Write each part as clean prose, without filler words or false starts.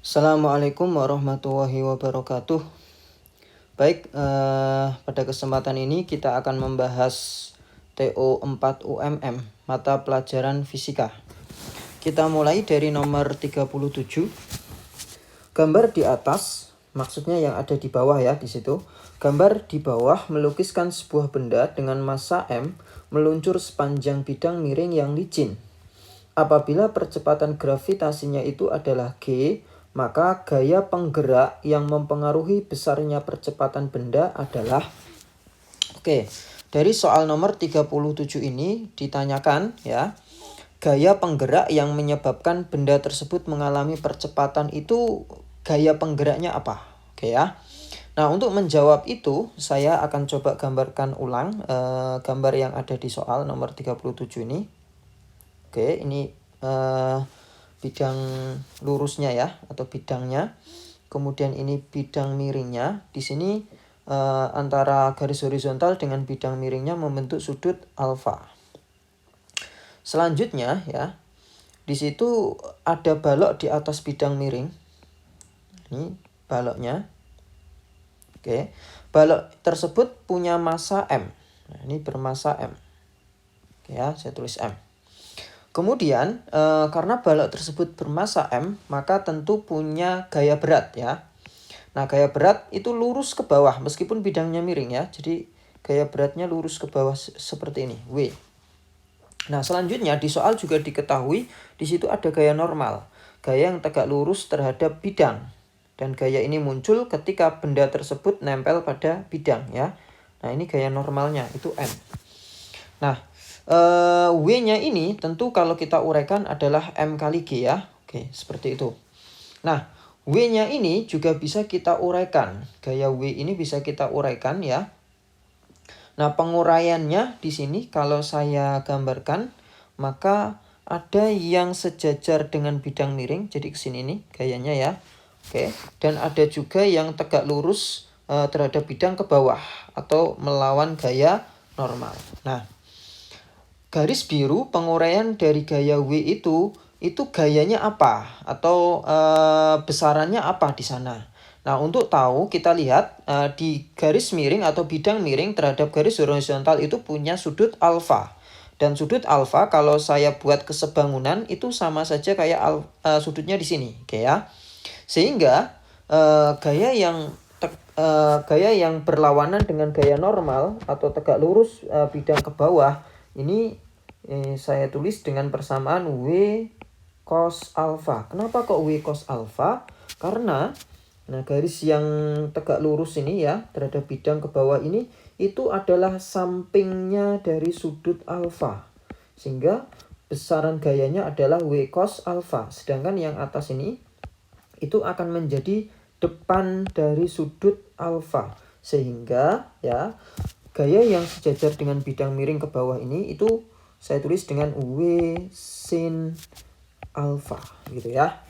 Assalamualaikum warahmatullahi wabarakatuh. Baik, pada kesempatan ini kita akan membahas TO4 UMM, mata pelajaran fisika. Kita mulai dari nomor 37. Gambar di atas, maksudnya yang ada di bawah ya, di situ. Gambar di bawah melukiskan sebuah benda dengan massa M meluncur sepanjang bidang miring yang licin. Apabila percepatan gravitasinya itu adalah G, maka gaya penggerak yang mempengaruhi besarnya percepatan benda adalah dari soal nomor 37 ini ditanyakan ya, gaya penggerak yang menyebabkan benda tersebut mengalami percepatan itu gaya penggeraknya apa? Ya. Nah, untuk menjawab itu saya akan coba gambarkan ulang gambar yang ada di soal nomor 37 ini. Ini bidang lurusnya ya, atau bidangnya. Kemudian ini bidang miringnya. Di sini antara garis horizontal dengan bidang miringnya membentuk sudut alfa. Selanjutnya ya, di situ ada balok di atas bidang miring. Ini baloknya. Balok tersebut punya massa M. Nah, ini bermassa M. Ya, saya tulis M. Kemudian karena balok tersebut bermassa M, maka tentu punya gaya berat ya. Nah, gaya berat itu lurus ke bawah meskipun bidangnya miring ya. Jadi gaya beratnya lurus ke bawah seperti ini, W. Nah, selanjutnya di soal juga diketahui di situ ada gaya normal, gaya yang tegak lurus terhadap bidang. Dan gaya ini muncul ketika benda tersebut nempel pada bidang ya. Nah, ini gaya normalnya itu M. Nah, W-nya ini tentu kalau kita uraikan adalah M kali G ya. Seperti itu. Nah, W-nya ini juga bisa kita uraikan. Gaya W ini bisa kita uraikan ya. Nah, penguraiannya di sini kalau saya gambarkan, maka ada yang sejajar dengan bidang miring, jadi ke sini nih gayanya ya. Dan ada juga yang tegak lurus terhadap bidang ke bawah atau melawan gaya normal. Nah, garis biru penguraian dari gaya W itu gayanya apa atau besarannya apa di sana. Nah, untuk tahu kita lihat di garis miring atau bidang miring terhadap garis horizontal itu punya sudut alfa. Dan sudut alfa kalau saya buat kesebangunan itu sama saja kayak sudutnya di sini, ya. Sehingga gaya yang berlawanan dengan gaya normal atau tegak lurus bidang ke bawah ini saya tulis dengan persamaan W cos alfa. Kenapa kok W cos alfa? Karena garis yang tegak lurus ini ya terhadap bidang ke bawah ini itu adalah sampingnya dari sudut alfa. Sehingga besaran gayanya adalah W cos alfa. Sedangkan yang atas ini itu akan menjadi depan dari sudut alfa. Sehingga ya gaya yang sejajar dengan bidang miring ke bawah ini itu saya tulis dengan W sin alfa gitu ya.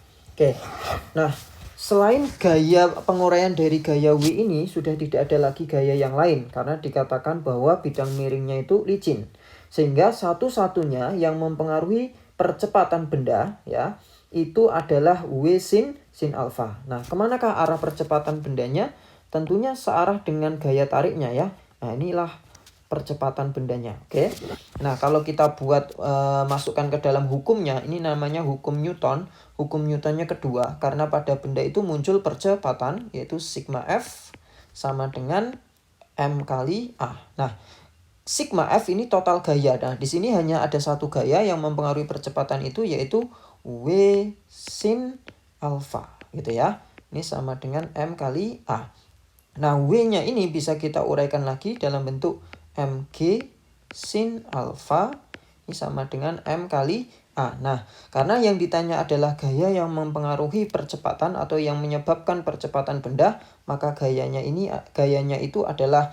Nah, selain gaya penguraian dari gaya W ini sudah tidak ada lagi gaya yang lain karena dikatakan bahwa bidang miringnya itu licin. Sehingga satu-satunya yang mempengaruhi percepatan benda ya itu adalah W sin alfa. Nah, kemanakah arah percepatan bendanya? Tentunya searah dengan gaya tariknya ya. Nah, inilah percepatan bendanya. Nah, kalau kita buat masukkan ke dalam hukumnya, ini namanya hukum Newton. Hukum Newtonnya kedua, karena pada benda itu muncul percepatan, yaitu sigma F sama dengan M kali A. Nah, sigma F ini total gaya. Nah, di sini hanya ada satu gaya yang mempengaruhi percepatan itu, yaitu W sin alfa, gitu ya. Ini sama dengan M kali A. Nah, W-nya ini bisa kita uraikan lagi dalam bentuk MG sin alfa ini sama dengan M kali A. Nah, karena yang ditanya adalah gaya yang mempengaruhi percepatan atau yang menyebabkan percepatan benda, maka gayanya itu adalah